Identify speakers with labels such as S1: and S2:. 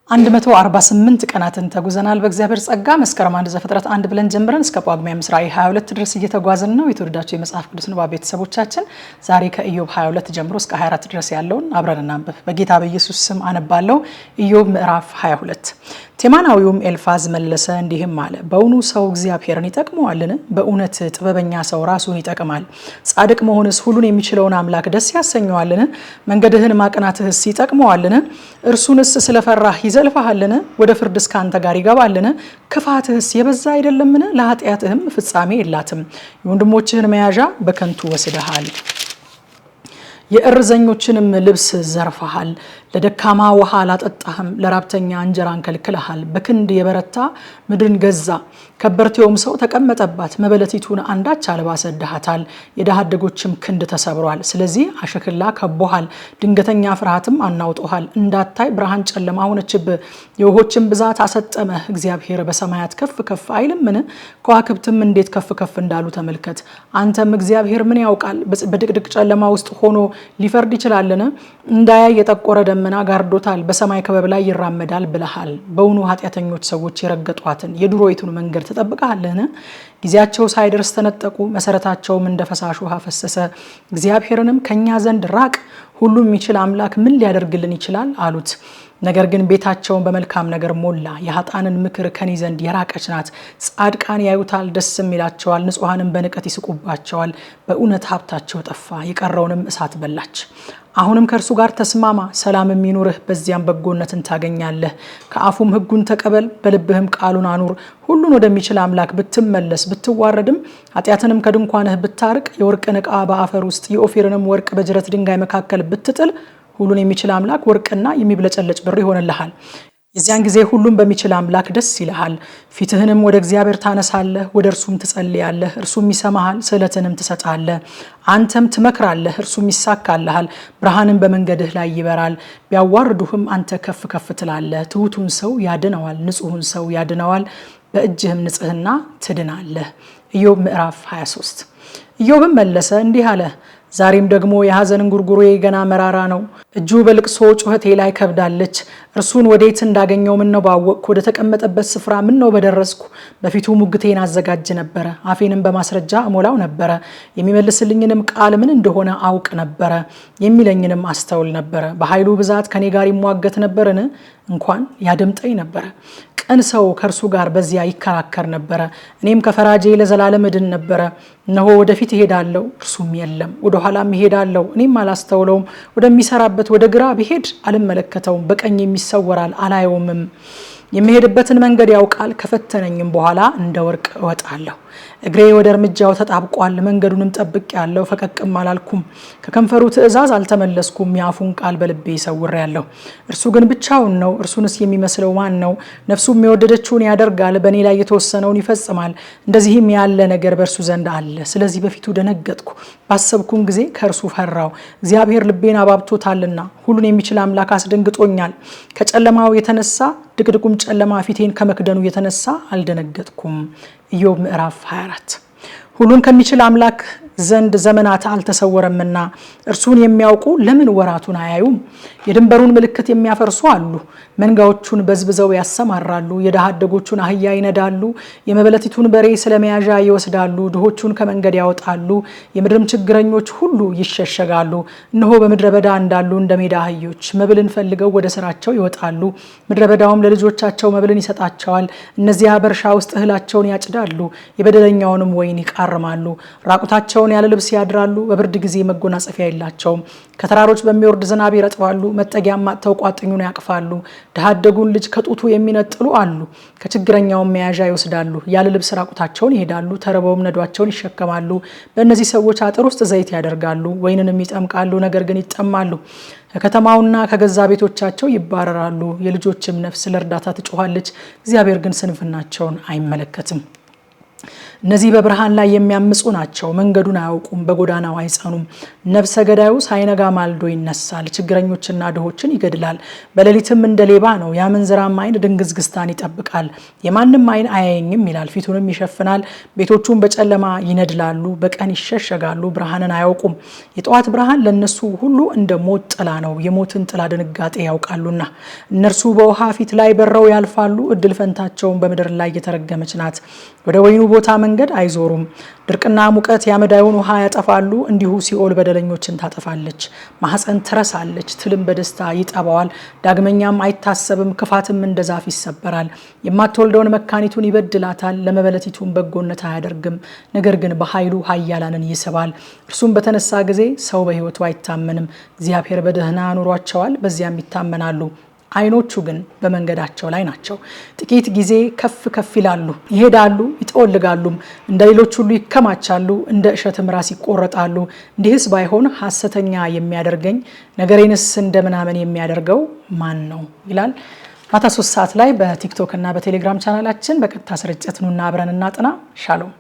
S1: 148 ቀናትን ተጉዘናል በእግዚአብሔር ጸጋ መስከረም 1 ዘፍጥረት 1 ብለን ጀምረን እስከ ጳጉሜ 22 ድረስ እየተጓዝን ነው። የተወደዳችሁ የመጽሐፍ ቅዱስ ንባብ ቤተሰቦቻችን ዛሬ ከኢዮብ 22 ጀምሮ እስከ 24 ድረስ ያለውን አብረን እናንብብ። በጌታ በኢየሱስ ስም አነባለሁ። ኢዮብ ምዕራፍ 22። ቴማናዊውም ኤልፋዝ መለሰ እንዲህም አለ፣ በእውኑ ሰው እግዚአብሔርን ይጠቅመዋልን? በእውነት ጥበበኛ ሰው ራሱን ይጠቅማል። ጻድቅ መሆንስ ሁሉን የሚችለውን አምላክ ደስ ያሰኘዋልን? መንገድህን ማቅናትህስ ይጠቅመዋልን? እርሱንስ ስለፈራህ ይዘልፈሃልን? ወደ ፍርድስ ካንተ ጋር ይገባልን? ክፋትህስ የበዛ አይደለምን? ለኃጢአትህም ፍጻሜ የላትም። የወንድሞችህን መያዣ በከንቱ ወስደሃል፣ የእርዘኞችንም ልብስ ዘርፈሃል። ለደካማ ውሃ አላጠጣህም፣ ለራብተኛ እንጀራን ከልክለሃል። በክንድ የበረታ ምድርን ገዛ፣ ከበርቴውም ሰው ተቀመጠባት። መበለቲቱን አንዳች አልባሰድሃታል፣ የድሃ አደጎችም ክንድ ተሰብሯል። ስለዚህ አሽክላ ከቦሃል፣ ድንገተኛ ፍርሃትም አናውጦሃል። እንዳታይ ብርሃን ጨለማ ሆነችብህ፣ የውሆችን ብዛት አሰጠመህ። እግዚአብሔር በሰማያት ከፍ ከፍ አይልምን? ከዋክብትም እንዴት ከፍ ከፍ እንዳሉ ተመልከት። አንተም እግዚአብሔር ምን ያውቃል? በድቅድቅ ጨለማ ውስጥ ሆኖ ሊፈርድ ይችላልን? እንዳያይ የጠቆረ ደመና ጋርዶታል፣ በሰማይ ክበብ ላይ ይራመዳል ብለሃል። በውኑ ኃጢአተኞች ሰዎች የረገጧትን የድሮይቱን መንገድ ተጠብቀሃልን? ጊዜያቸው ሳይደርስ ተነጠቁ፣ መሰረታቸውም እንደ ፈሳሽ ውሃ ፈሰሰ። እግዚአብሔርንም ከኛ ዘንድ ራቅ፣ ሁሉም የሚችል አምላክ ምን ሊያደርግልን ይችላል አሉት። ነገር ግን ቤታቸውን በመልካም ነገር ሞላ፣ የኃጥአንን ምክር ከኔ ዘንድ የራቀች ናት። ጻድቃን ያዩታል ደስም ይላቸዋል፣ ንጹሐንም በንቀት ይስቁባቸዋል። በእውነት ሀብታቸው ጠፋ፣ የቀረውንም እሳት በላች። አሁንም ከእርሱ ጋር ተስማማ፣ ሰላምም ይኑርህ፣ በዚያም በጎነትን ታገኛለህ። ከአፉም ሕጉን ተቀበል፣ በልብህም ቃሉን አኑር። ሁሉን ወደሚችል አምላክ ብትመለስ ብትዋረድም፣ ኃጢአትንም ከድንኳንህ ብታርቅ፣ የወርቅን ዕቃ በአፈር ውስጥ የኦፊርንም ወርቅ በጅረት ድንጋይ መካከል ብትጥል፣ ሁሉን የሚችል አምላክ ወርቅና የሚብለጨለጭ ብር ይሆንልሃል። የዚያን ጊዜ ሁሉም በሚችል አምላክ ደስ ይልሃል። ፊትህንም ወደ እግዚአብሔር ታነሳለህ፣ ወደ እርሱም ትጸልያለህ፣ እርሱም ይሰማሃል፣ ስእለትንም ትሰጣለህ። አንተም ትመክራለህ፣ እርሱም ይሳካልሃል። ብርሃንም በመንገድህ ላይ ይበራል። ቢያዋርዱህም አንተ ከፍ ከፍ ትላለህ። ትሑቱን ሰው ያድነዋል፣ ንጹሑን ሰው ያድነዋል፣ በእጅህም ንጽሕና ትድናለህ። ኢዮብ ምዕራፍ 23። ኢዮብም መለሰ እንዲህ አለ፣ ዛሬም ደግሞ የሐዘን እንጉርጉሮዬ ገና መራራ ነው። እጁ በልቅሶ ጩኸቴ ላይ ከብዳለች። እርሱን ወዴት እንዳገኘው ምን ነው ባወቅኩ፣ ወደ ተቀመጠበት ስፍራ ምን ነው በደረስኩ። በፊቱ ሙግቴን አዘጋጅ ነበረ፣ አፌንም በማስረጃ እሞላው ነበረ። የሚመልስልኝንም ቃል ምን እንደሆነ አውቅ ነበረ፣ የሚለኝንም አስተውል ነበረ። በኃይሉ ብዛት ከኔ ጋር ይሟገት ነበርን? እንኳን ያደምጠኝ ነበረ። ቅን ሰው ከእርሱ ጋር በዚያ ይከራከር ነበረ። እኔም ከፈራጄ ለዘላለም እድን ነበረ። እነሆ ወደፊት እሄዳለሁ፣ እርሱም የለም፣ ወደ ኋላም እሄዳለሁ፣ እኔም አላስተውለውም። ወደሚሰራበት ወደ ግራ ብሄድ አልመለከተውም፣ በቀኝ ይሰወራል አላየውምም። የሚሄድበትን መንገድ ያውቃል፣ ከፈተነኝም በኋላ እንደ ወርቅ እወጣለሁ። እግሬ ወደ እርምጃው ተጣብቋል፣ መንገዱንም ጠብቄአለሁ፣ ፈቀቅም አላልኩም። ከከንፈሩ ትእዛዝ አልተመለስኩም፣ የአፉን ቃል በልቤ ሰውሬአለሁ። እርሱ ግን ብቻውን ነው፣ እርሱንስ የሚመስለው ማን ነው? ነፍሱም የወደደችውን ያደርጋል፣ በእኔ ላይ የተወሰነውን ይፈጽማል። እንደዚህም ያለ ነገር በእርሱ ዘንድ አለ። ስለዚህ በፊቱ ደነገጥኩ፣ ባሰብኩም ጊዜ ከእርሱ ፈራው። እግዚአብሔር ልቤን አባብቶታልና፣ ሁሉን የሚችል አምላክ አስደንግጦኛል። ከጨለማው የተነሳ ድቅድቁም ጨለማ ፊቴን ከመክደኑ የተነሳ አልደነገጥኩም። ኢዮብ ምዕራፍ 24። ሁሉን ከሚችል አምላክ ዘንድ ዘመናት አልተሰወረምና፣ እርሱን የሚያውቁ ለምን ወራቱን አያዩም? የድንበሩን ምልክት የሚያፈርሱ አሉ፣ መንጋዎቹን በዝብዘው ያሰማራሉ። የድሃ አደጎቹን አህያ ይነዳሉ፣ የመበለቲቱን በሬ ስለመያዣ ይወስዳሉ። ድሆቹን ከመንገድ ያወጣሉ፣ የምድርም ችግረኞች ሁሉ ይሸሸጋሉ። እነሆ በምድረ በዳ እንዳሉ እንደ ሜዳ አህዮች መብልን ፈልገው ወደ ስራቸው ይወጣሉ። ምድረ በዳውም ለልጆቻቸው መብልን ይሰጣቸዋል። እነዚያ በእርሻ ውስጥ እህላቸውን ያጭዳሉ፣ የበደለኛውንም ወይን ይቃርማሉ። ራቁታቸው ያለ ልብስ ያድራሉ፣ በብርድ ጊዜ መጎናጸፊያ የላቸውም። ከተራሮች በሚወርድ ዝናብ ይረጥባሉ፣ መጠጊያም አጥተው ቋጥኙን ያቅፋሉ። ድሃ አደጉን ልጅ ከጡቱ የሚነጥሉ አሉ፣ ከችግረኛውም መያዣ ይወስዳሉ። ያለ ልብስ ራቁታቸውን ይሄዳሉ፣ ተርበውም ነዷቸውን ይሸከማሉ። በእነዚህ ሰዎች አጥር ውስጥ ዘይት ያደርጋሉ፣ ወይንንም ይጠምቃሉ፣ ነገር ግን ይጠማሉ። ከከተማውና ከገዛ ቤቶቻቸው ይባረራሉ። የልጆችም ነፍስ ለእርዳታ ትጮኻለች፣ እግዚአብሔር ግን ስንፍናቸውን አይመለከትም። እነዚህ በብርሃን ላይ የሚያምጹ ናቸው፣ መንገዱን አያውቁም፣ በጎዳናው አይጸኑም። ነፍሰ ገዳዩ ሳይነጋ ማልዶ ይነሳል፣ ችግረኞችና ድሆችን ይገድላል። በሌሊትም እንደ ሌባ ነው፣ የአመንዝራም ዓይን ድንግዝግዝታን ይጠብቃል። የማንም ዓይን አያየኝም ይላል፣ ፊቱንም ይሸፍናል። ቤቶቹን በጨለማ ይነድላሉ፣ በቀን ይሸሸጋሉ፣ ብርሃንን አያውቁም። የጠዋት ብርሃን ለነሱ ሁሉ እንደ ሞት ጥላ ነው፣ የሞትን ጥላ ድንጋጤ ያውቃሉና። እነርሱ በውሃ ፊት ላይ በረው ያልፋሉ፣ እድል ፈንታቸውን በምድር ላይ የተረገመች ናት። ወደ ወይኑ ቦታ መንገድ አይዞሩም። ድርቅና ሙቀት ያመዳዩን ውሃ ያጠፋሉ። እንዲሁ ሲኦል በደለኞችን ታጠፋለች። ማህፀን ትረሳለች፣ ትልም በደስታ ይጠባዋል። ዳግመኛም አይታሰብም፣ ክፋትም እንደ ዛፍ ይሰበራል። የማትወልደውን መካኒቱን ይበድላታል፣ ለመበለቲቱን በጎነት አያደርግም። ነገር ግን በኃይሉ ኃያላንን ይስባል። እርሱም በተነሳ ጊዜ ሰው በሕይወቱ አይታመንም። እግዚአብሔር በደህና አኑሯቸዋል፣ በዚያም ይታመናሉ። ዓይኖቹ ግን በመንገዳቸው ላይ ናቸው። ጥቂት ጊዜ ከፍ ከፍ ይላሉ፣ ይሄዳሉ፣ ይጠወልጋሉም፣ እንደ ሌሎች ሁሉ ይከማቻሉ፣ እንደ እሸትም ራስ ይቆረጣሉ። እንዲህስ ባይሆን ሐሰተኛ የሚያደርገኝ ነገሬንስ እንደ ምናምን የሚያደርገው ማን ነው ይላል። ማታ 3 ሰዓት ላይ በቲክቶክ እና በቴሌግራም ቻናላችን በቀጥታ ስርጭት ኑና አብረን እናጥና። ሻሎም